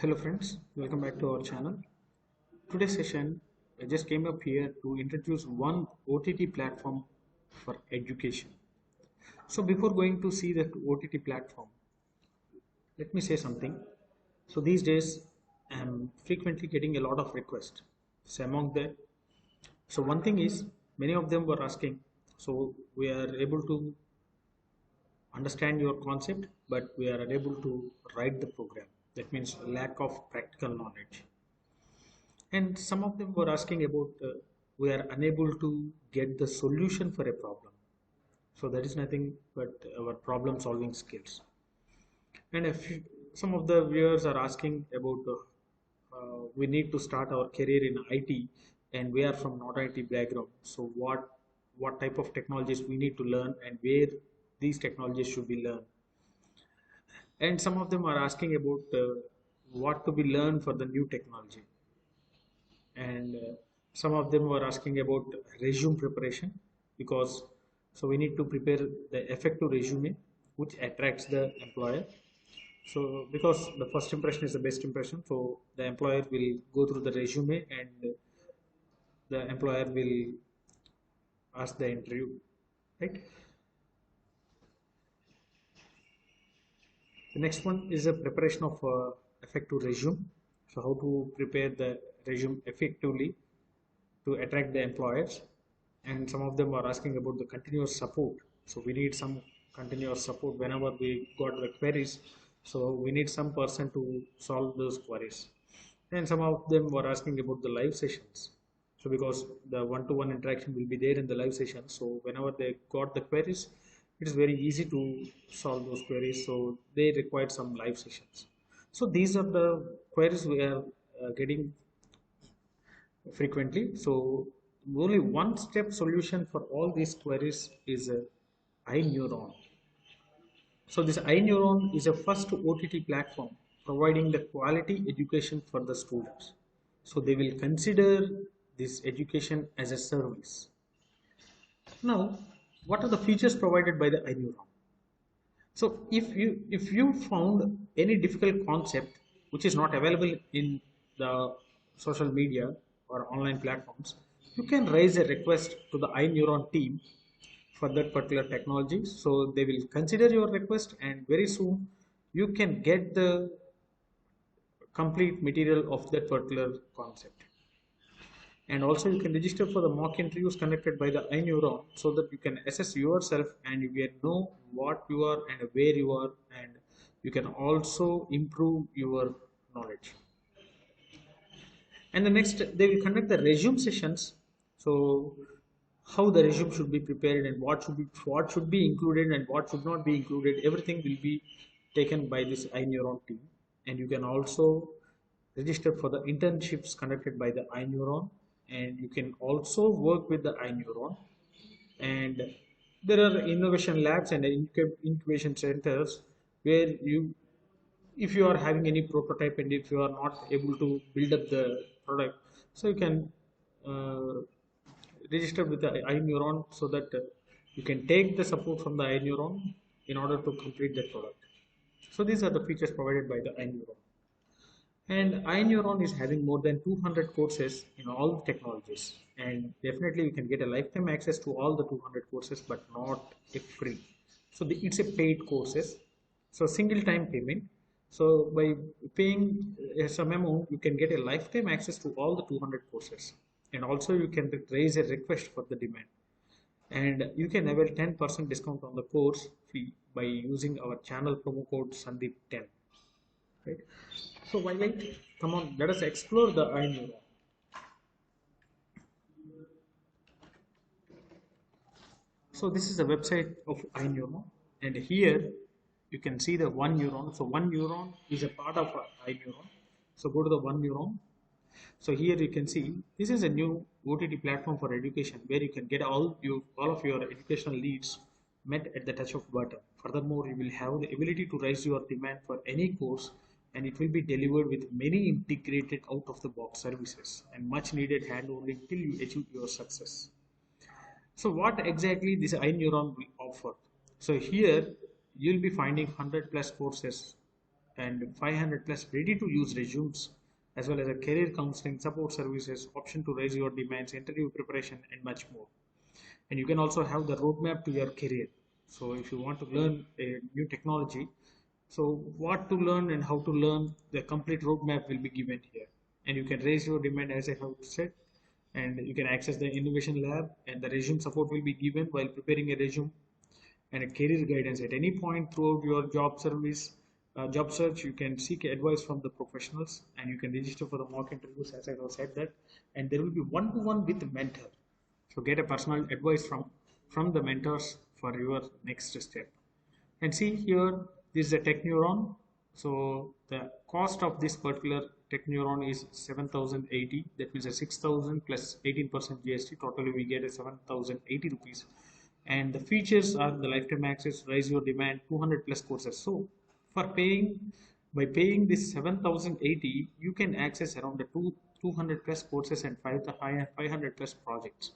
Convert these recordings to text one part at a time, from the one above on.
Hello friends, welcome back to our channel. Today's session, I just came up here to introduce one OTT platform for education. So before going to see that OTT platform, let me say something. So these days, I'm frequently getting a lot of requests. So among them, so one thing is, many of them were asking, so we are able to understand your concept, but we are unable to write the program. That means lack of practical knowledge. And some of them were asking about we are unable to get the solution for a problem. So that is nothing but our problem solving skills. And some of the viewers are asking about we need to start our career in IT and we are from not IT background. So what type of technologies we need to learn and where these technologies should be learned. And some of them are asking about what to be learned for the new technology. And some of them were asking about resume preparation because so we need to prepare the effective resume which attracts the employer. So because the first impression is the best impression, so the employer will go through the resume and the employer will ask the interview, right? The next one is a preparation of effective resume. So how to prepare the resume effectively to attract the employers. And some of them are asking about the continuous support. So we need some continuous support whenever we got the queries. So we need some person to solve those queries. And some of them were asking about the live sessions. So because the one-to-one interaction will be there in the live session, so whenever they got the queries, it is very easy to solve those queries. So they required some live sessions. So these are the queries we are getting frequently. So only one step solution for all these queries is iNeuron. So this iNeuron is a first OTT platform providing the quality education for the students. So they will consider this education as a service. Now, what are the features provided by the iNeuron? So if you found any difficult concept which is not available in the social media or online platforms, you can raise a request to the iNeuron team for that particular technology. So they will consider your request and very soon you can get the complete material of that particular concept. And also you can register for the mock interviews conducted by the iNeuron so that you can assess yourself and you can know what you are and where you are, and you can also improve your knowledge. And the next, they will conduct the resume sessions. So how the resume should be prepared and what should be included and what should not be included, everything will be taken by this iNeuron team. And you can also register for the internships conducted by the iNeuron, and you can also work with the iNeuron. And there are innovation labs and incubation centers where you, if you are having any prototype and if you are not able to build up the product, so you can uh, register with the iNeuron so that you can take the support from the iNeuron in order to complete the product. So these are the features provided by the iNeuron. And iNeuron is having more than 200 courses in all the technologies. And definitely you can get a lifetime access to all the 200 courses, but not a free. So it's a paid courses. So single time payment. So by paying some amount, you can get a lifetime access to all the 200 courses. And also you can raise a request for the demand. And you can avail 10% discount on the course fee by using our channel promo code Sundeep10. Right? So why wait? Come on, let us explore the iNeuron. So this is the website of iNeuron, and here you can see the one neuron. So one neuron is a part of iNeuron. So go to the one neuron. So here you can see this is a new OTT platform for education where you can get all of your educational needs met at the touch of button. Furthermore, you will have the ability to raise your demand for any course, and it will be delivered with many integrated out of the box services and much needed handholding till you achieve your success. So what exactly this iNeuron will offer? So here you'll be finding 100 plus courses and 500 plus ready to use resumes, as well as a career counseling, support services, option to raise your demands, interview preparation, and much more. And you can also have the roadmap to your career. So if you want to learn a new technology, so what to learn and how to learn, the complete roadmap will be given here. And you can raise your demand as I have said, and you can access the innovation lab, and the resume support will be given while preparing a resume, and a career guidance at any point throughout your job search. You can seek advice from the professionals, and you can register for the mock interviews as I have said that, and there will be one-to-one with the mentor. So get a personal advice from the mentors for your next step. And see here, this is a tech neuron. So the cost of this particular tech neuron is 7,080. That means a 6,000 plus 18% GST. Totally we get a 7,080 rupees. And the features are the lifetime access, raise your demand, 200 plus courses. So for by paying this 7,080, you can access around the 200 plus courses and 500 plus projects.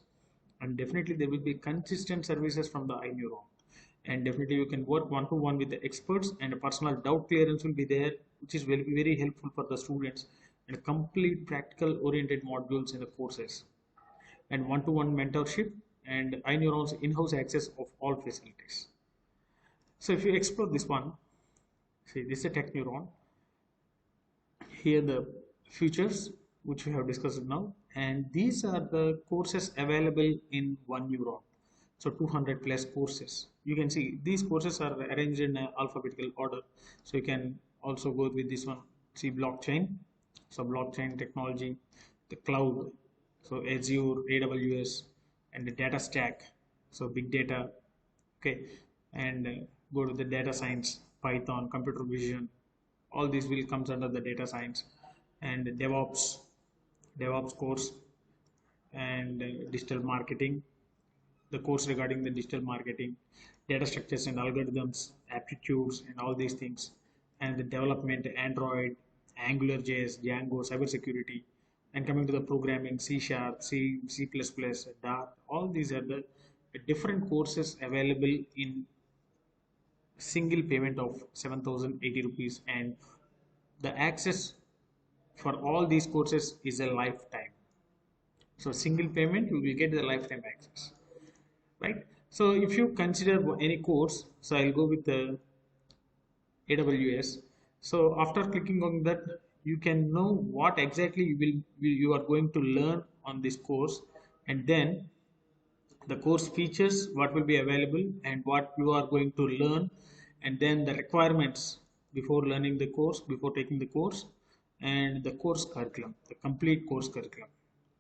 And definitely there will be consistent services from the iNeuron. And definitely you can work one-to-one with the experts, and a personal doubt clearance will be there, which is very, very helpful for the students, and complete practical oriented modules in the courses, and one-to-one mentorship, and iNeuron's in-house access of all facilities. So if you explore this one, see this is a tech neuron. Here the features which we have discussed now, and these are the courses available in one neuron. So 200 plus courses. You can see these courses are arranged in alphabetical order. So you can also go with this one. See blockchain. So blockchain technology, the cloud. So Azure, AWS, and the data stack. So big data. Okay, and go to the data science, Python, computer vision. All these will comes under the data science, and DevOps course, and digital marketing, the course regarding the digital marketing, data structures and algorithms, aptitudes, and all these things, and the development, Android, Angular JS, Django, cybersecurity, and coming to the programming, C Sharp, C++, Dart. All these are the different courses available in single payment of 7,080 rupees, and the access for all these courses is a lifetime. So single payment, you will get the lifetime access, right? So if you consider any course, so I'll go with the AWS. So after clicking on that, you can know what exactly you are going to learn on this course, and then the course features, what will be available and what you are going to learn, and then the requirements before learning the course, before taking the course, and the course curriculum, the complete course curriculum.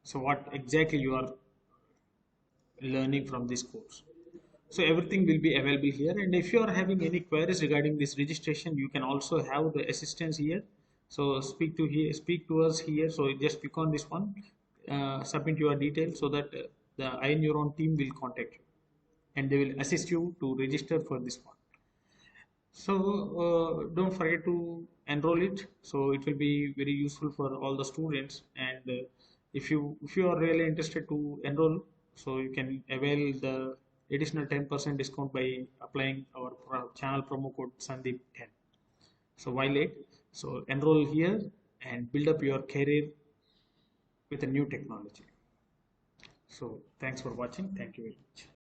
So what exactly you are learning from this course. So everything will be available here, and if you are having any queries regarding this registration, you can also have the assistance here. So speak to us here. So just click on this one, submit your details, so that the iNeuron team will contact you, and they will assist you to register for this one. So don't forget to enroll it. So it will be very useful for all the students, and if you are really interested to enroll, so you can avail the additional 10% discount by applying our channel promo code Sundeep 10. So why late? So enroll here and build up your career with a new technology. So thanks for watching. Thank you very much.